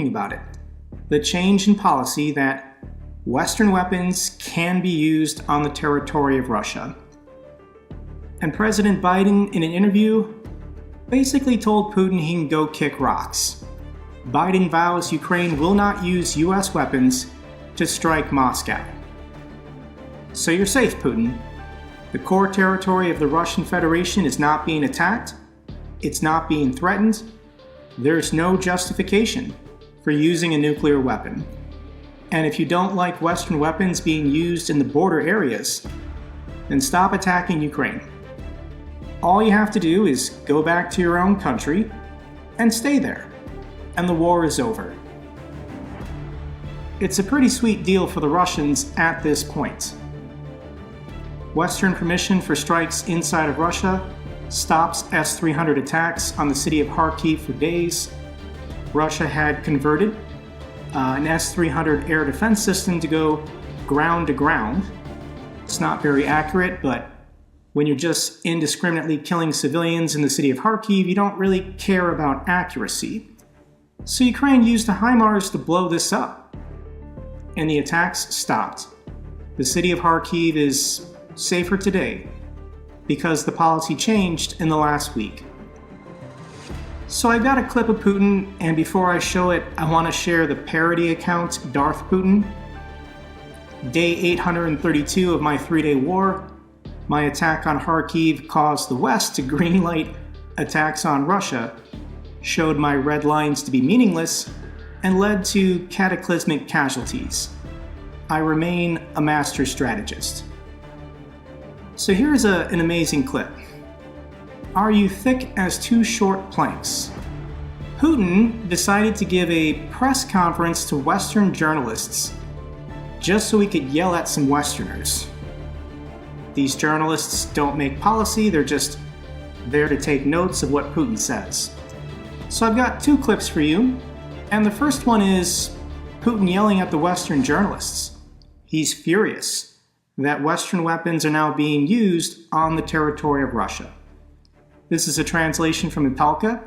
tweeting about it. The change in policy that Western weapons can be used on the territory of Russia. And President Biden, in an interview, basically told Putin he can go kick rocks. Biden vows Ukraine will not use US weapons to strike Moscow. So you're safe, Putin. The core territory of the Russian Federation is not being attacked. It's not being threatened. There's no justification for using a nuclear weapon. And if you don't like Western weapons being used in the border areas, then stop attacking Ukraine. All you have to do is go back to your own country and stay there, and the war is over. It's a pretty sweet deal for the Russians at this point. Western permission for strikes inside of Russia stops S-300 attacks on the city of Kharkiv for days. Russia had converted an S-300 air defense system to go ground to ground. It's not very accurate, but when you're just indiscriminately killing civilians in the city of Kharkiv, you don't really care about accuracy. So Ukraine used the HIMARS to blow this up, and the attacks stopped. The city of Kharkiv is safer today because the policy changed in the last week. So I got a clip of Putin, and before I show it, I want to share the parody account, Darth Putin. Day 832 of my 3-day war. My attack on Kharkiv caused the West to greenlight attacks on Russia, showed my red lines to be meaningless, and led to cataclysmic casualties. I remain a master strategist. So here's an amazing clip. Are you thick as two short planks? Putin decided to give a press conference to Western journalists just so he could yell at some Westerners. These journalists don't make policy, they're just there to take notes of what Putin says. So I've got two clips for you, and the first one is Putin yelling at the Western journalists. He's furious that Western weapons are now being used on the territory of Russia. This is a translation from Italka.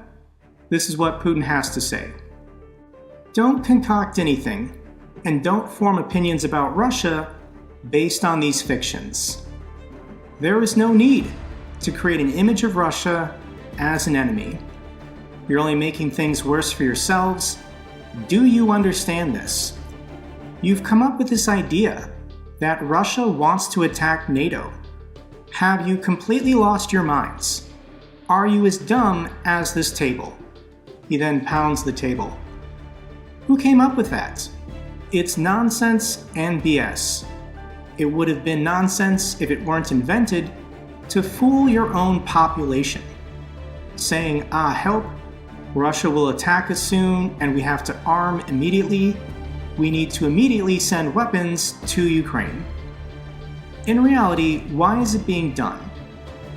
This is what Putin has to say. Don't concoct anything, and don't form opinions about Russia based on these fictions. There is no need to create an image of Russia as an enemy. You're only making things worse for yourselves. Do you understand this? You've come up with this idea that Russia wants to attack NATO. Have you completely lost your minds? Are you as dumb as this table? He then pounds the table. Who came up with that? It's nonsense and BS. It would have been nonsense if it weren't invented to fool your own population. Saying, help, Russia will attack us soon and we have to arm immediately. We need to immediately send weapons to Ukraine. In reality, why is it being done?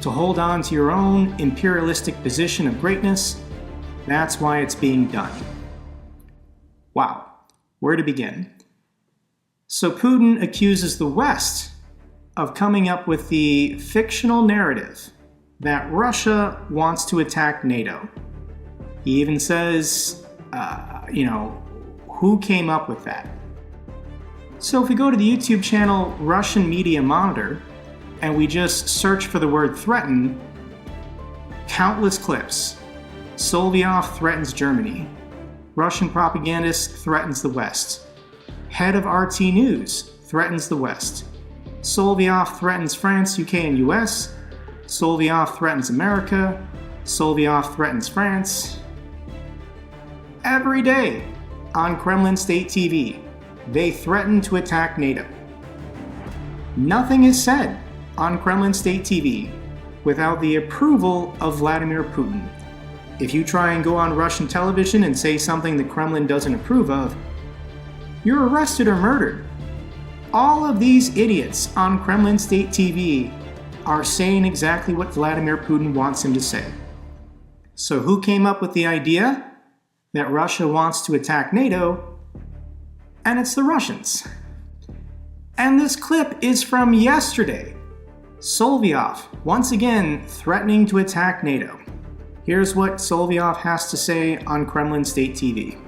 To hold on to your own imperialistic position of greatness? That's why it's being done. Wow, where to begin? So Putin accuses the West of coming up with the fictional narrative that Russia wants to attack NATO. He even says, who came up with that? So if we go to the YouTube channel Russian Media Monitor, and we just search for the word threaten, countless clips. Solyov threatens Germany. Russian propagandist threatens the West. Head of RT News threatens the West. Solyov threatens France, UK, and US. Solyov threatens America. Solyov threatens France. Every day on Kremlin State TV, they threaten to attack NATO. Nothing is said on Kremlin State TV without the approval of Vladimir Putin. If you try and go on Russian television and say something the Kremlin doesn't approve of, you're arrested or murdered. All of these idiots on Kremlin State TV are saying exactly what Vladimir Putin wants him to say. So who came up with the idea that Russia wants to attack NATO? And it's the Russians. And this clip is from yesterday. Solyov, once again, threatening to attack NATO. Here's what Solyov has to say on Kremlin State TV.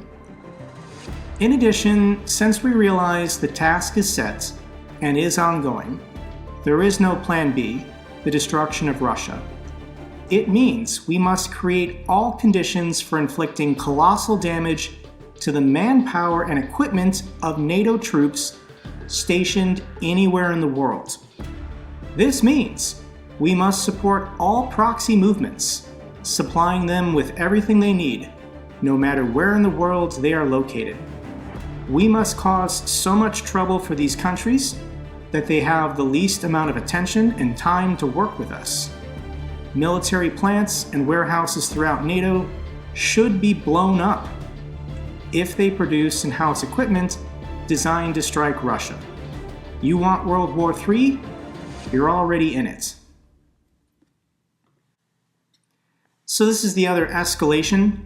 In addition, since we realize the task is set and is ongoing, there is no plan B, the destruction of Russia. It means we must create all conditions for inflicting colossal damage to the manpower and equipment of NATO troops stationed anywhere in the world. This means we must support all proxy movements, supplying them with everything they need, no matter where in the world they are located. We must cause so much trouble for these countries that they have the least amount of attention and time to work with us. Military plants and warehouses throughout NATO should be blown up if they produce and house equipment designed to strike Russia. You want World War III? You're already in it. So this is the other escalation.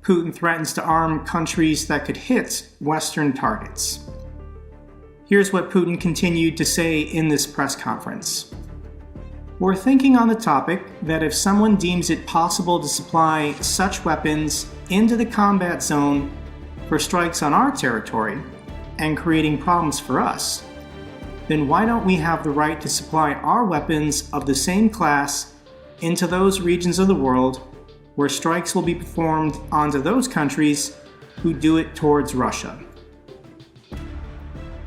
Putin threatens to arm countries that could hit Western targets. Here's what Putin continued to say in this press conference. We're thinking on the topic that if someone deems it possible to supply such weapons into the combat zone for strikes on our territory and creating problems for us, then why don't we have the right to supply our weapons of the same class into those regions of the world where strikes will be performed onto those countries who do it towards Russia.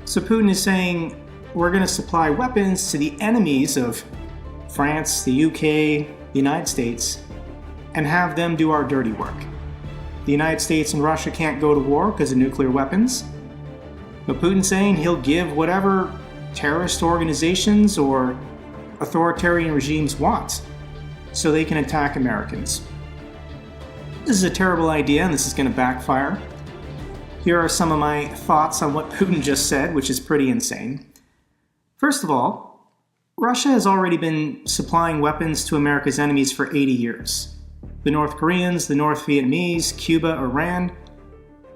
So Putin is saying we're going to supply weapons to the enemies of France, the UK, the United States, and have them do our dirty work. The United States and Russia can't go to war because of nuclear weapons, but Putin's saying he'll give whatever terrorist organizations or authoritarian regimes want so they can attack Americans. This is a terrible idea and this is going to backfire. Here are some of my thoughts on what Putin just said, which is pretty insane. First of all, Russia has already been supplying weapons to America's enemies for 80 years. The North Koreans, the North Vietnamese, Cuba, Iran.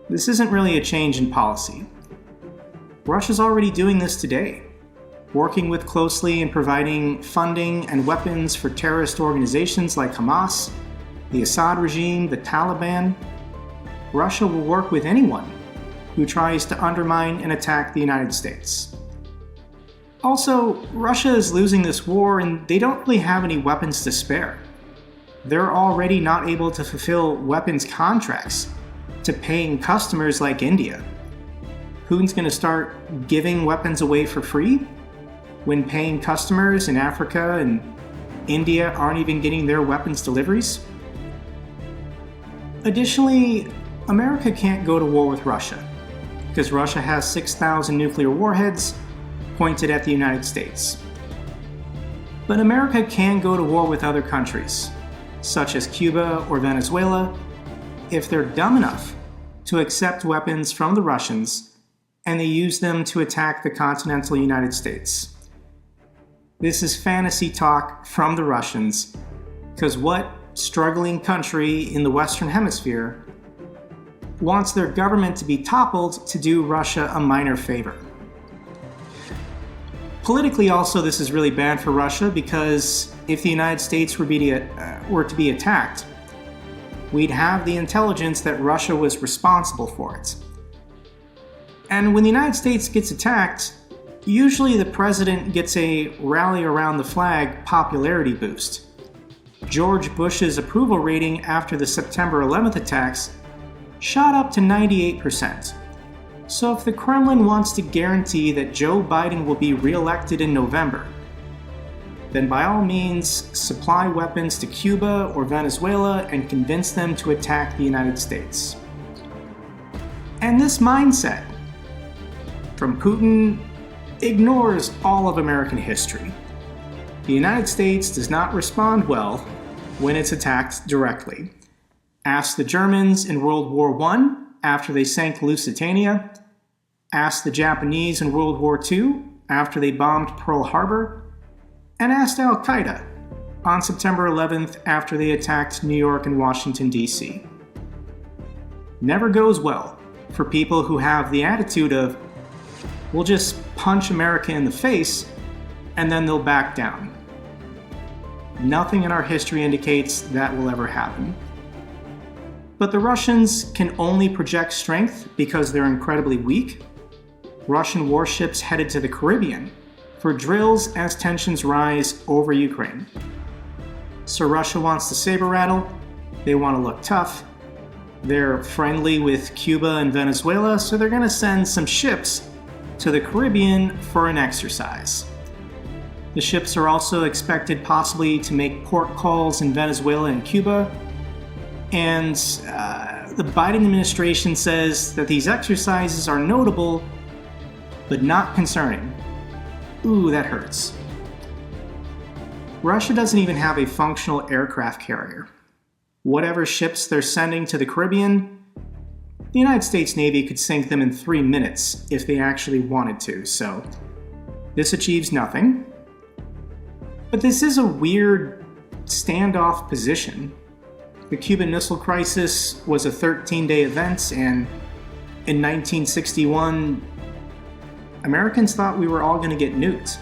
This isn't really a change in policy. Russia's already doing this today, working with closely and providing funding and weapons for terrorist organizations like Hamas, the Assad regime, the Taliban. Russia will work with anyone who tries to undermine and attack the United States. Also, Russia is losing this war and they don't really have any weapons to spare. They're already not able to fulfill weapons contracts to paying customers like India. Putin's going to start giving weapons away for free when paying customers in Africa and India aren't even getting their weapons deliveries. Additionally, America can't go to war with Russia because Russia has 6,000 nuclear warheads pointed at the United States. But America can go to war with other countries, such as Cuba or Venezuela, if they're dumb enough to accept weapons from the Russians and they use them to attack the continental United States. This is fantasy talk from the Russians, because what struggling country in the Western Hemisphere wants their government to be toppled to do Russia a minor favor? Politically also, this is really bad for Russia because if the United States were to be attacked, we'd have the intelligence that Russia was responsible for it. And when the United States gets attacked, usually the president gets a rally around the flag popularity boost. George Bush's approval rating after the September 11th attacks shot up to 98%. So if the Kremlin wants to guarantee that Joe Biden will be re-elected in November, then by all means supply weapons to Cuba or Venezuela and convince them to attack the United States. And this mindset from Putin ignores all of American history. The United States does not respond well when it's attacked directly. Ask the Germans in World War I after they sank Lusitania. Ask the Japanese in World War II after they bombed Pearl Harbor. And asked Al-Qaeda on September 11th after they attacked New York and Washington, D.C. Never goes well for people who have the attitude of, we'll just punch America in the face and then they'll back down. Nothing in our history indicates that will ever happen. But the Russians can only project strength because they're incredibly weak. Russian warships headed to the Caribbean for drills as tensions rise over Ukraine. So Russia wants to saber rattle, they want to look tough. They're friendly with Cuba and Venezuela, so they're going to send some ships to the Caribbean for an exercise. The ships are also expected possibly to make port calls in Venezuela and Cuba. And the Biden administration says that these exercises are notable, but not concerning. Ooh, that hurts. Russia doesn't even have a functional aircraft carrier. Whatever ships they're sending to the Caribbean, the United States Navy could sink them in 3 minutes if they actually wanted to, so this achieves nothing. But this is a weird standoff position. The Cuban Missile Crisis was a 13-day event, and in 1961, Americans thought we were all going to get nuked.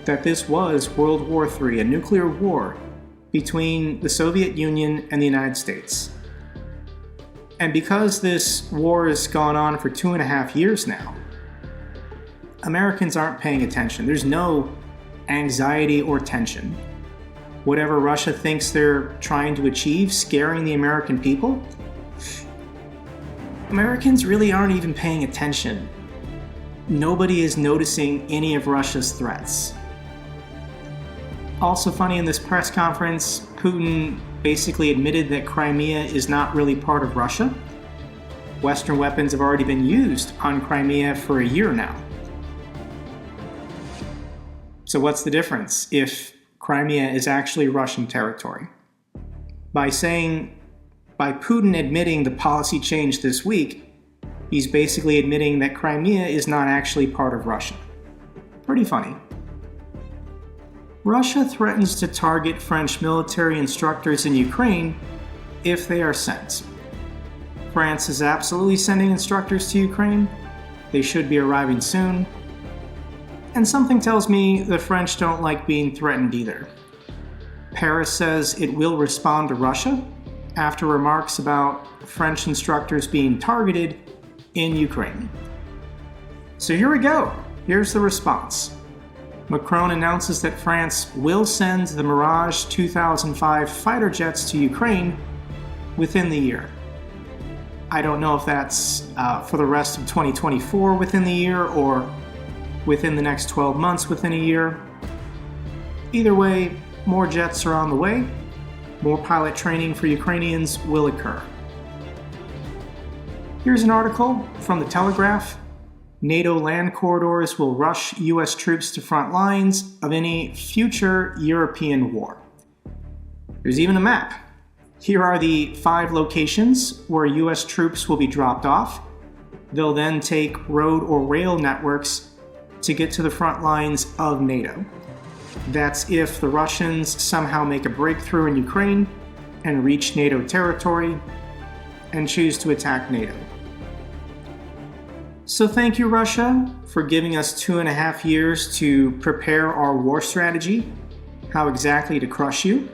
That this was World War III, a nuclear war between the Soviet Union and the United States. And because this war has gone on for 2.5 years now, Americans aren't paying attention. There's no anxiety or tension. Whatever Russia thinks they're trying to achieve, scaring the American people, Americans really aren't even paying attention. Nobody is noticing any of Russia's threats. Also funny, in this press conference, Putin basically admitted that Crimea is not really part of Russia. Western weapons have already been used on Crimea for a year now. So what's the difference if Crimea is actually Russian territory? By Putin admitting the policy change this week, he's basically admitting that Crimea is not actually part of Russia. Pretty funny. Russia threatens to target French military instructors in Ukraine if they are sent. France is absolutely sending instructors to Ukraine. They should be arriving soon. And something tells me the French don't like being threatened either. Paris says it will respond to Russia after remarks about French instructors being targeted in Ukraine. So here we go. Here's the response. Macron announces that France will send the Mirage 2005 fighter jets to Ukraine within the year. I don't know if that's for the rest of 2024 within the year or within the next 12 months within a year. Either way, more jets are on the way. More pilot training for Ukrainians will occur. Here's an article from The Telegraph. NATO land corridors will rush U.S. troops to front lines of any future European war. There's even a map. Here are the 5 locations where U.S. troops will be dropped off. They'll then take road or rail networks to get to the front lines of NATO. That's if the Russians somehow make a breakthrough in Ukraine and reach NATO territory and choose to attack NATO. So thank you, Russia, for giving us 2.5 years to prepare our war strategy, how exactly to crush you.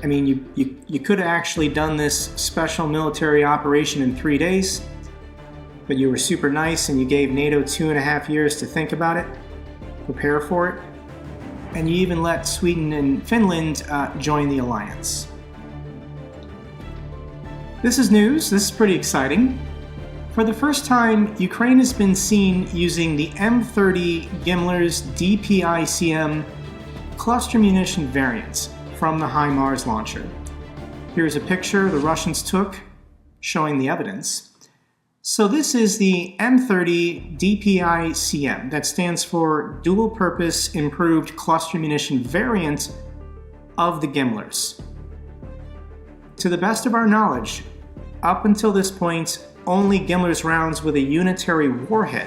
I mean, you could have actually done this special military operation in 3 days, but you were super nice and you gave NATO 2.5 years to think about it, prepare for it, and you even let Sweden and Finland join the alliance. This is news. This is pretty exciting. For the first time, Ukraine has been seen using the M30 Gimler's DPICM cluster munition variants from the HIMARS launcher. Here's a picture the Russians took showing the evidence. So this is the M30 DPICM, that stands for Dual Purpose Improved Cluster Munition variant of the Gimlers. To the best of our knowledge, up until this point, only Gimler's rounds with a unitary warhead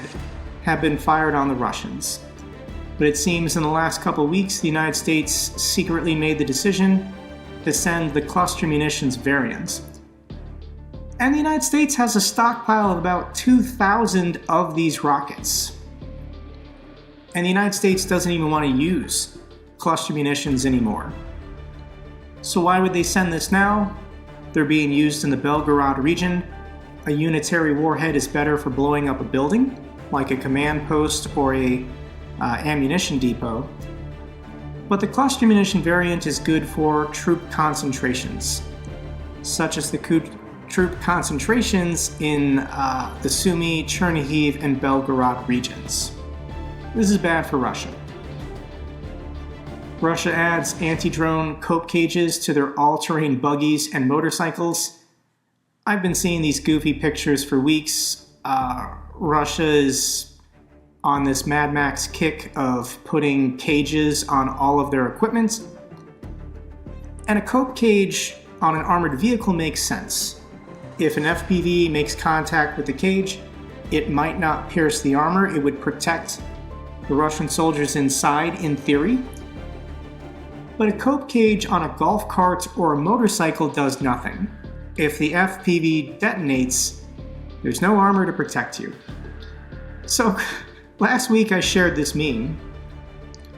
have been fired on the Russians. But it seems in the last couple weeks, the United States secretly made the decision to send the cluster munitions variants. And the United States has a stockpile of about 2,000 of these rockets. And the United States doesn't even want to use cluster munitions anymore. So why would they send this now? They're being used in the Belgorod region. A unitary warhead is better for blowing up a building, like a command post or a ammunition depot. But the cluster munition variant is good for troop concentrations, such as the troop concentrations in the Sumy, Chernihiv, and Belgorod regions. This is bad for Russia. Russia adds anti-drone cope cages to their all-terrain buggies and motorcycles. I've been seeing these goofy pictures for weeks. Russia is on this Mad Max kick of putting cages on all of their equipment. And a cope cage on an armored vehicle makes sense. If an FPV makes contact with the cage, it might not pierce the armor. It would protect the Russian soldiers inside, in theory. But a cope cage on a golf cart or a motorcycle does nothing. If the FPV detonates, there's no armor to protect you. So, last week I shared this meme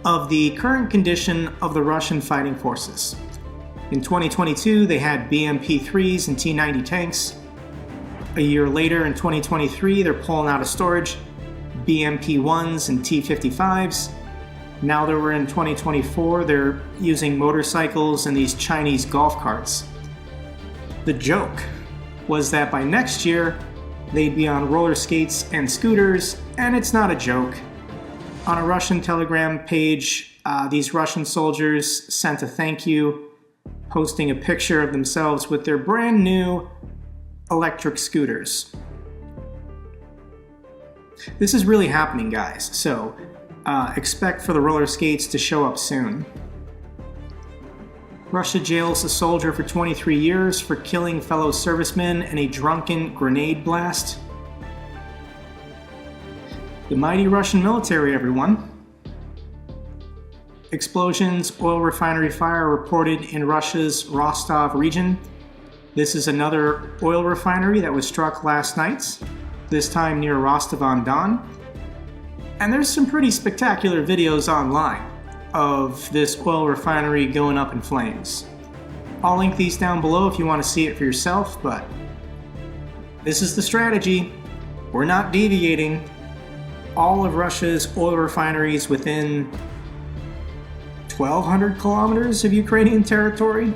of the current condition of the Russian fighting forces. In 2022, they had BMP-3s and T-90 tanks. A year later, in 2023, they're pulling out of storage BMP-1s and T-55s. Now that we're in 2024, they're using motorcycles and these Chinese golf carts. The joke was that by next year, they'd be on roller skates and scooters, and it's not a joke. On a Russian Telegram page, these Russian soldiers sent a thank you, posting a picture of themselves with their brand new electric scooters. This is really happening, guys, so expect for the roller skates to show up soon. Russia jails a soldier for 23 years for killing fellow servicemen in a drunken grenade blast. The mighty Russian military, everyone. Explosions, oil refinery fire reported in Russia's Rostov region. This is another oil refinery that was struck last night, this time near Rostov-on-Don. And there's some pretty spectacular videos online of this oil refinery going up in flames. I'll link these down below if you want to see it for yourself, but this is the strategy. We're not deviating. All of Russia's oil refineries within 1,200 kilometers of Ukrainian territory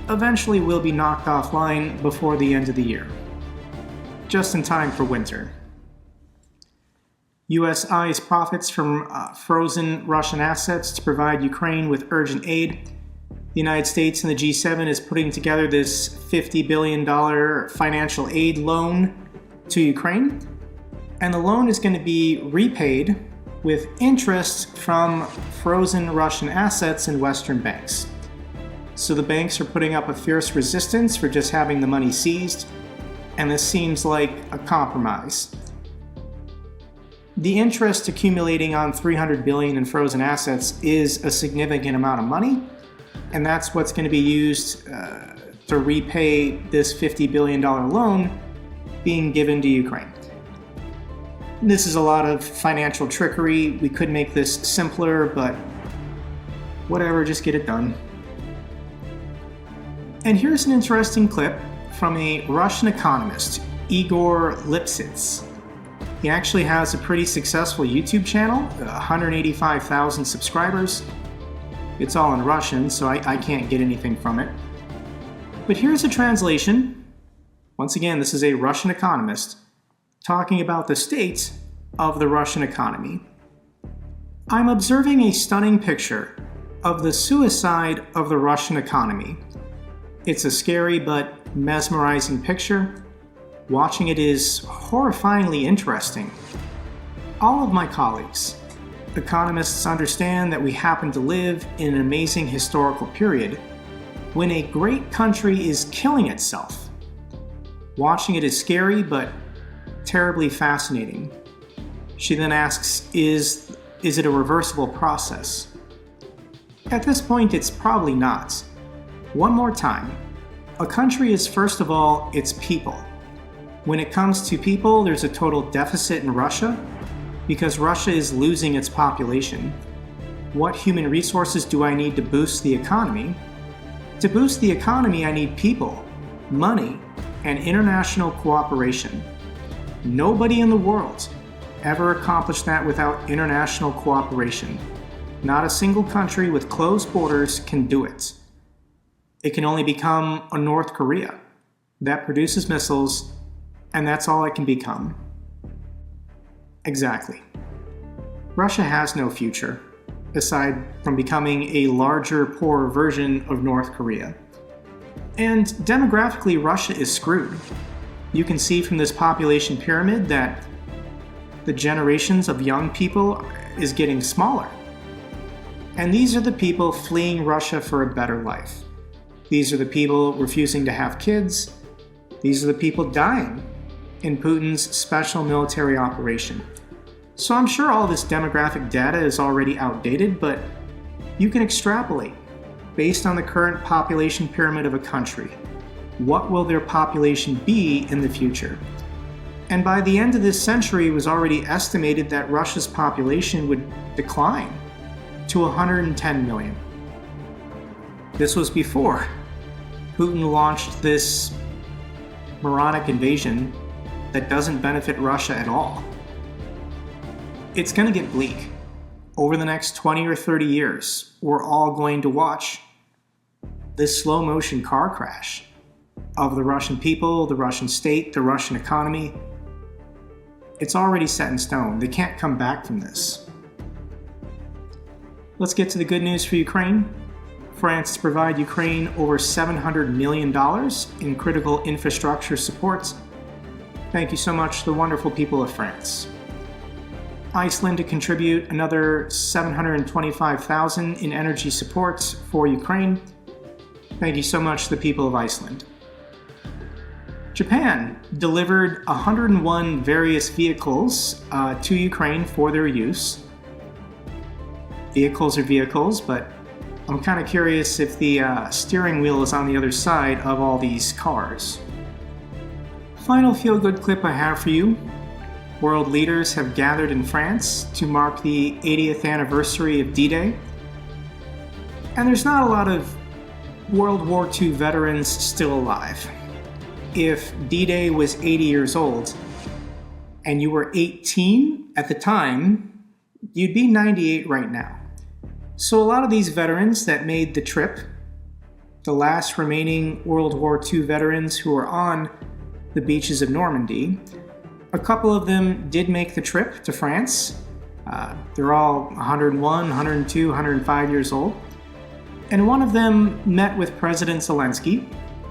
eventually will be knocked offline before the end of the year, just in time for winter. U.S. eyes profits from frozen Russian assets to provide Ukraine with urgent aid. The United States and the G7 is putting together this $50 billion financial aid loan to Ukraine, and the loan is going to be repaid with interest from frozen Russian assets in Western banks. So the banks are putting up a fierce resistance for just having the money seized, and this seems like a compromise. The interest accumulating on $300 billion in frozen assets is a significant amount of money, and that's what's going to be used to repay this $50 billion loan being given to Ukraine. This is a lot of financial trickery. We could make this simpler, but whatever, just get it done. And here's an interesting clip from a Russian economist, Igor Lipsitz. He actually has a pretty successful YouTube channel, 185,000 subscribers. It's all in Russian, so I can't get anything from it. But here's a translation. Once again, this is a Russian economist talking about the state of the Russian economy. I'm observing a stunning picture of the suicide of the Russian economy. It's a scary but mesmerizing picture. Watching it is horrifyingly interesting. All of my colleagues, economists, understand that we happen to live in an amazing historical period when a great country is killing itself. Watching it is scary but terribly fascinating. She then asks, is it a reversible process? At this point, it's probably not. One more time. A country is first of all its people. When it comes to people, there's a total deficit in Russia because Russia is losing its population. What human resources do I need to boost the economy? To boost the economy, I need people. money, and international cooperation. Nobody in the world ever accomplished that without international cooperation. Not a single country with closed borders can do it. It can only become a North Korea that produces missiles, and that's all it can become. Exactly. Russia has no future, aside from becoming a larger, poorer version of North Korea. And demographically, Russia is screwed. You can see from this population pyramid that the generations of young people is getting smaller. And these are the people fleeing Russia for a better life. These are the people refusing to have kids. These are the people dying in Putin's special military operation. So I'm sure all this demographic data is already outdated, but you can extrapolate based on the current population pyramid of a country. What will their population be in the future? And by the end of this century, it was already estimated that Russia's population would decline to 110 million. This was before Putin launched this moronic invasion that doesn't benefit Russia at all. It's going to get bleak. Over the next 20 or 30 years, we're all going to watch this slow motion car crash of the Russian people, the Russian state, the Russian economy. It's already set in stone. They can't come back from this. Let's get to the good news for Ukraine. France to provide Ukraine over $700 million in critical infrastructure support. Thank you so much to the wonderful people of France. Iceland to contribute another $725,000 in energy support for Ukraine. Thank you so much to the people of Iceland. Japan delivered 101 various vehicles to Ukraine for their use. Vehicles are vehicles, but I'm kind of curious if the steering wheel is on the other side of all these cars. Final feel-good clip I have for you. World leaders have gathered in France to mark the 80th anniversary of D-Day. And there's not a lot of World War II veterans still alive. If D-Day was 80 years old and you were 18 at the time, you'd be 98 right now. So a lot of these veterans that made the trip, the last remaining World War II veterans who are on the beaches of Normandy, a couple of them did make the trip to France. They're all 101, 102, 105 years old. And one of them met with President Zelensky,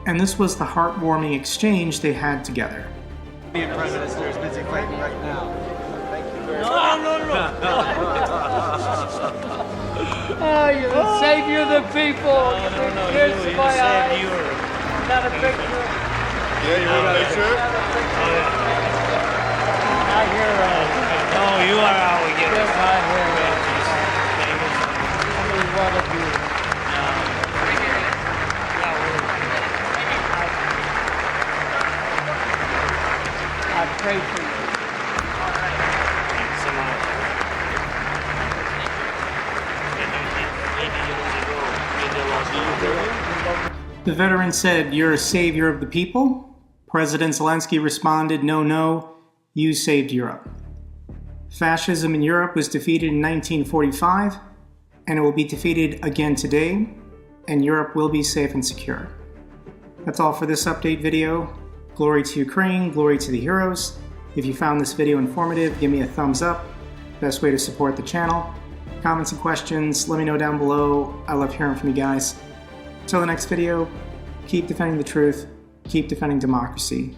and this was the heartwarming exchange they had together. The President is busy fighting right now. Thank you very much. Oh, you're the savior of the people. Here's my eyes. Got a picture. Yeah, you want a picture? I hear No, you are how we get it. yes, I hear I mean, what a beauty. I pray for you. The veteran said, "You're a savior of the people." President Zelensky responded, "No, no, you saved Europe." Fascism in Europe was defeated in 1945, and it will be defeated again today, and Europe will be safe and secure. That's all for this update video. Glory to Ukraine, glory to the heroes. If you found this video informative, give me a thumbs up. Best way to support the channel. Comments and questions, let me know down below. I love hearing from you guys. Until the next video, keep defending the truth, keep defending democracy.